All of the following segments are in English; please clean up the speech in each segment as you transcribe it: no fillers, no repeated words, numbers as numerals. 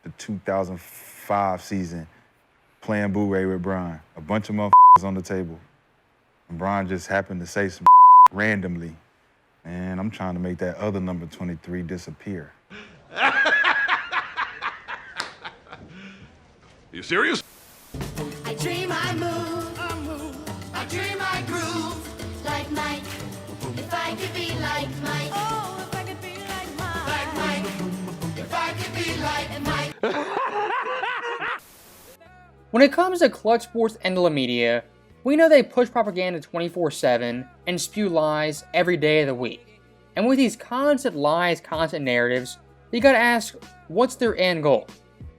the 2005 season playing Boo-Ray with Bron. A bunch of motherfuckers on the table. And Bron just happened to say some randomly. And I'm trying to make that other number 23 disappear. You serious? I dream I move, I dream I groove, like Mike. If I could be like Mike, oh, if I could be like Mike, if I could be like Mike. When it comes to Clutch Sports and the media, we know they push propaganda 24/7 and spew lies every day of the week. And with these constant lies, constant narratives, you gotta ask, what's their end goal?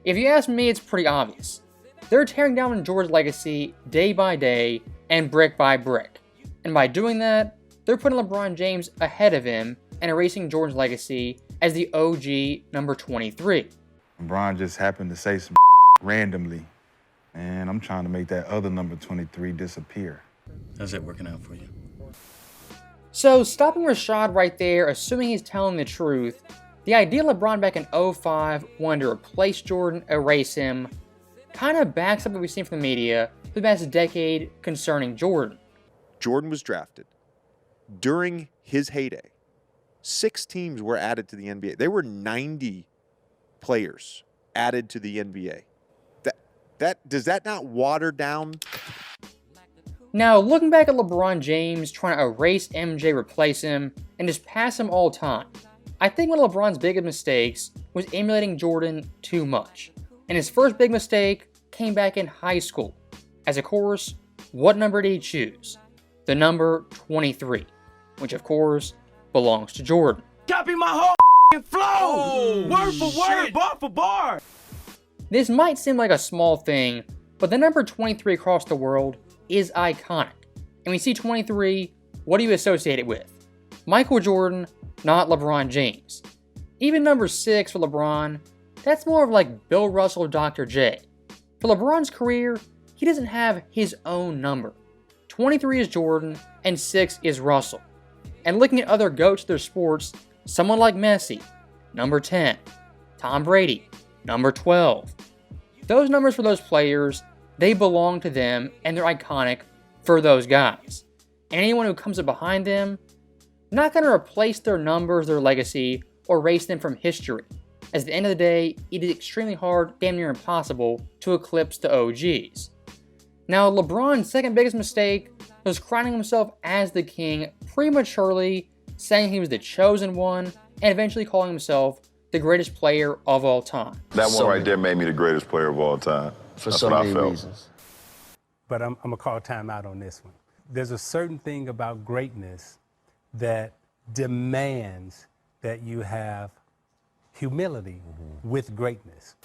If you ask me, it's pretty obvious. They're tearing down Jordan's legacy day by day and brick by brick. And by doing that, they're putting LeBron James ahead of him and erasing Jordan's legacy as the OG number 23. Bron just happened to say some randomly. And I'm trying to make that other number 23 disappear. How's that working out for you? So stopping Rashad right there, assuming he's telling the truth, the idea LeBron back in 05 wanted to replace Jordan, erase him, kind of backs up what we've seen from the media for the past decade concerning Jordan. Jordan was drafted during his heyday. 6 teams were added to the NBA. There were 90 players added to the NBA. Does that not water down? Now, looking back at LeBron James trying to erase MJ, replace him, and just pass him all time, I think one of LeBron's biggest mistakes was emulating Jordan too much. And his first big mistake came back in high school. As of course, what number did he choose? The number 23, which of course belongs to Jordan. Copy my whole flow! Word for word, bar for bar! This might seem like a small thing, but the number 23 across the world is iconic. And when you see 23, what do you associate it with? Michael Jordan, not LeBron James. Even number 6 for LeBron, that's more of like Bill Russell or Dr. J. For LeBron's career, he doesn't have his own number. 23 is Jordan, and 6 is Russell. And looking at other GOATs of their sports, someone like Messi, number 10. Tom Brady, number 12. Those numbers for those players, they belong to them and they're iconic for those guys. And anyone who comes up behind them, not going to replace their numbers, their legacy, or erase them from history. As at the end of the day, it is extremely hard, damn near impossible, to eclipse the OGs. Now, LeBron's second biggest mistake was crowning himself as the king prematurely, saying he was the chosen one, and eventually calling himself the greatest player of all time. That one right there made me the greatest player of all time. For so many reasons. But I'm going to call time out on this one. There's a certain thing about greatness that demands that you have humility with greatness.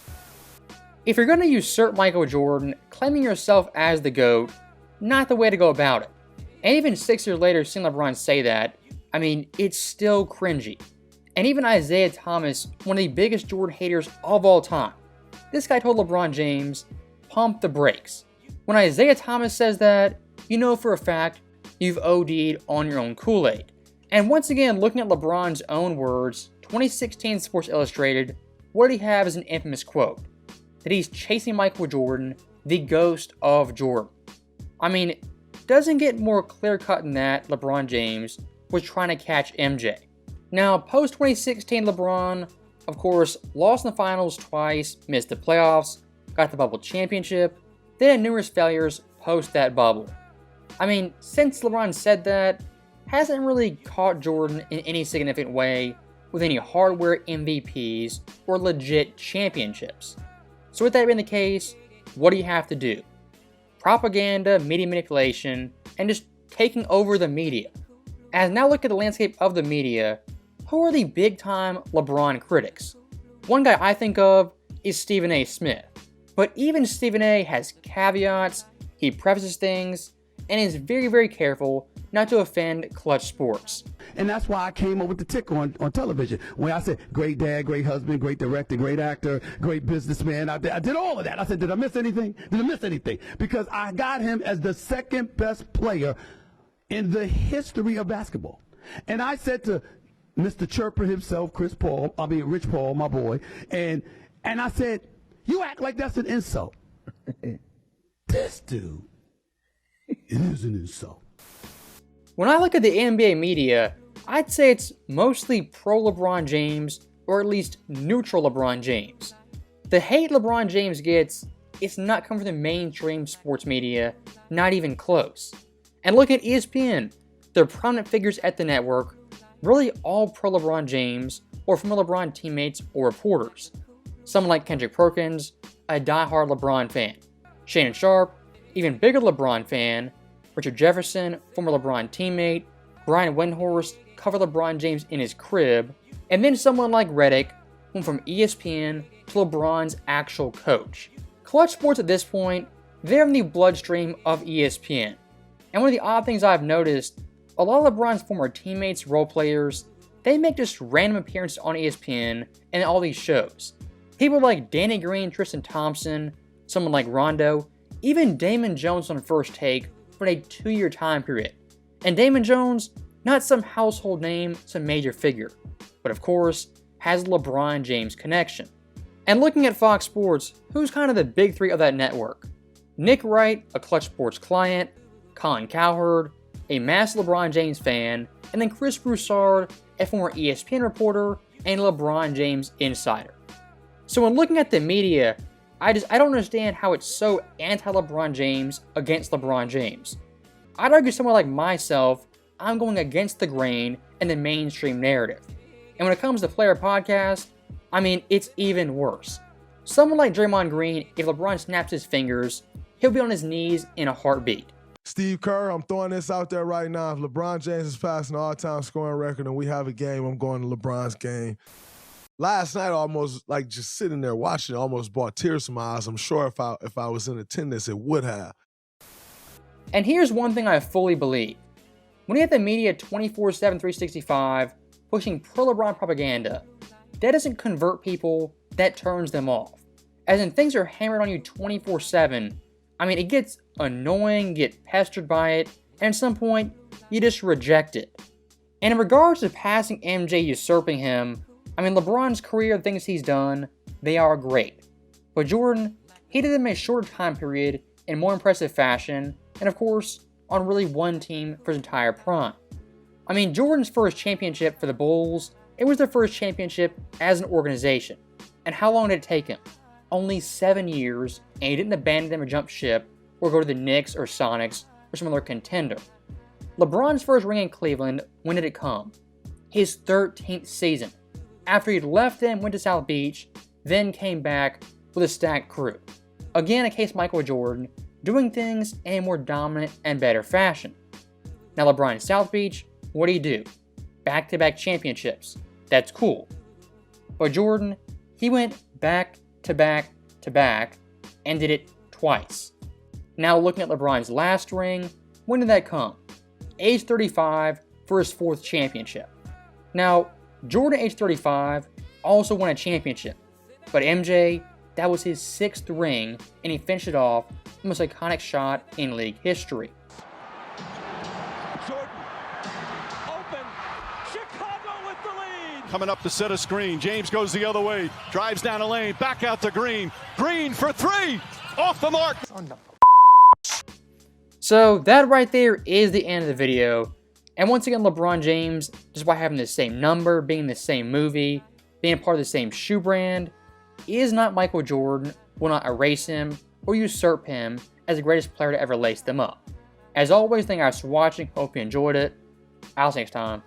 If you're going to usurp Michael Jordan, claiming yourself as the GOAT, not the way to go about it. And even 6 years later, seeing LeBron say that, I mean, it's still cringy. And even Isaiah Thomas, one of the biggest Jordan haters of all time, this guy told LeBron James, pump the brakes. When Isaiah Thomas says that, you know for a fact you've OD'd on your own Kool-Aid. And once again, looking at LeBron's own words, 2016 Sports Illustrated, what did he have as an infamous quote? That he's chasing Michael Jordan, the ghost of Jordan. I mean, doesn't get more clear-cut than that LeBron James was trying to catch MJ. Now, post-2016 LeBron, of course, lost in the finals twice, missed the playoffs, got the bubble championship, then had numerous failures post that bubble. I mean, since LeBron said that, hasn't really caught Jordan in any significant way with any hardware MVPs or legit championships. So with that being the case, what do you have to do? Propaganda, media manipulation, and just taking over the media. As now look at the landscape of the media, who are the big-time LeBron critics? One guy I think of is Stephen A. Smith. But even Stephen A. has caveats, he prefaces things, and is very, very careful not to offend Clutch Sports. And that's why I came up with the tick on television, where I said, great dad, great husband, great director, great actor, great businessman. I did all of that. I said, did I miss anything? Did I miss anything? Because I got him as the second best player in the history of basketball. And I said to Mr. Chirper himself, Rich Paul, my boy, and And I said, you act like that's an insult. This dude, it is an insult. When I look at the NBA media, I'd say it's mostly pro LeBron James, or at least neutral LeBron James. The hate LeBron James gets, it's not coming from the mainstream sports media, not even close. And look at ESPN, their prominent figures at the network, really all pro LeBron James, or former LeBron teammates or reporters. Someone like Kendrick Perkins, a die-hard LeBron fan. Shannon Sharp, even bigger LeBron fan. Richard Jefferson, former LeBron teammate. Brian Windhorst, covered LeBron James in his crib. And then someone like Reddick, who went from ESPN to LeBron's actual coach. Clutch Sports at this point, they're in the bloodstream of ESPN. And one of the odd things I've noticed, a lot of LeBron's former teammates, role players, they make just random appearances on ESPN and all these shows. People like Danny Green, Tristan Thompson, someone like Rondo, even Damon Jones on First Take for a 2-year time period. And Damon Jones, not some household name, some major figure, but of course, has a LeBron James connection. And looking at Fox Sports, who's kind of the big three of that network? Nick Wright, a Clutch Sports client, Colin Cowherd, a massive LeBron James fan, and then Chris Broussard, a former ESPN reporter and LeBron James insider. So when looking at the media, I don't understand how it's so anti-LeBron James against LeBron James. I'd argue someone like myself, I'm going against the grain and the mainstream narrative. And when it comes to player podcasts, I mean, it's even worse. Someone like Draymond Green, if LeBron snaps his fingers, he'll be on his knees in a heartbeat. Steve Kerr, I'm throwing this out there right now. If LeBron James is passing the all-time scoring record and we have a game, I'm going to LeBron's game. Last night, almost like just sitting there watching, almost brought tears to my eyes. I'm sure if I was in attendance, it would have. And here's one thing I fully believe. When you have the media 24/7, 365, pushing pro-LeBron propaganda, that doesn't convert people, that turns them off. As in, things are hammered on you 24/7. I mean, it gets annoying, you get pestered by it, and at some point, you just reject it. And in regards to passing MJ usurping him, I mean, LeBron's career, the things he's done, they are great. But Jordan, he did them in a shorter time period, in more impressive fashion, and of course, on really one team for his entire prime. I mean, Jordan's first championship for the Bulls, it was their first championship as an organization. And how long did it take him? Only 7 years, and he didn't abandon them or jump ship, or go to the Knicks or Sonics, or some other contender. LeBron's first ring in Cleveland, when did it come? His 13th season. After he'd left them, went to South Beach, then came back with a stacked crew. Again, a case Michael Jordan, doing things in a more dominant and better fashion. Now LeBron in South Beach, what do? Back-to-back championships. That's cool. But Jordan, he went back to back to back and did it twice. Now looking at LeBron's last ring, when did that come? Age 35 for his 4th championship. Now, Jordan, age 35, also won a championship. But MJ, that was his 6th ring, and he finished it off with the most iconic shot in league history. Jordan, open, Chicago with the lead. Coming up to set a screen, James goes the other way, drives down a lane, back out to Green. Green for 3, off the mark. So that right there is the end of the video. And once again, LeBron James, just by having the same number, being in the same movie, being a part of the same shoe brand, is not Michael Jordan, will not erase him or usurp him as the greatest player to ever lace them up. As always, thank you guys for watching. Hope you enjoyed it. I'll see you next time.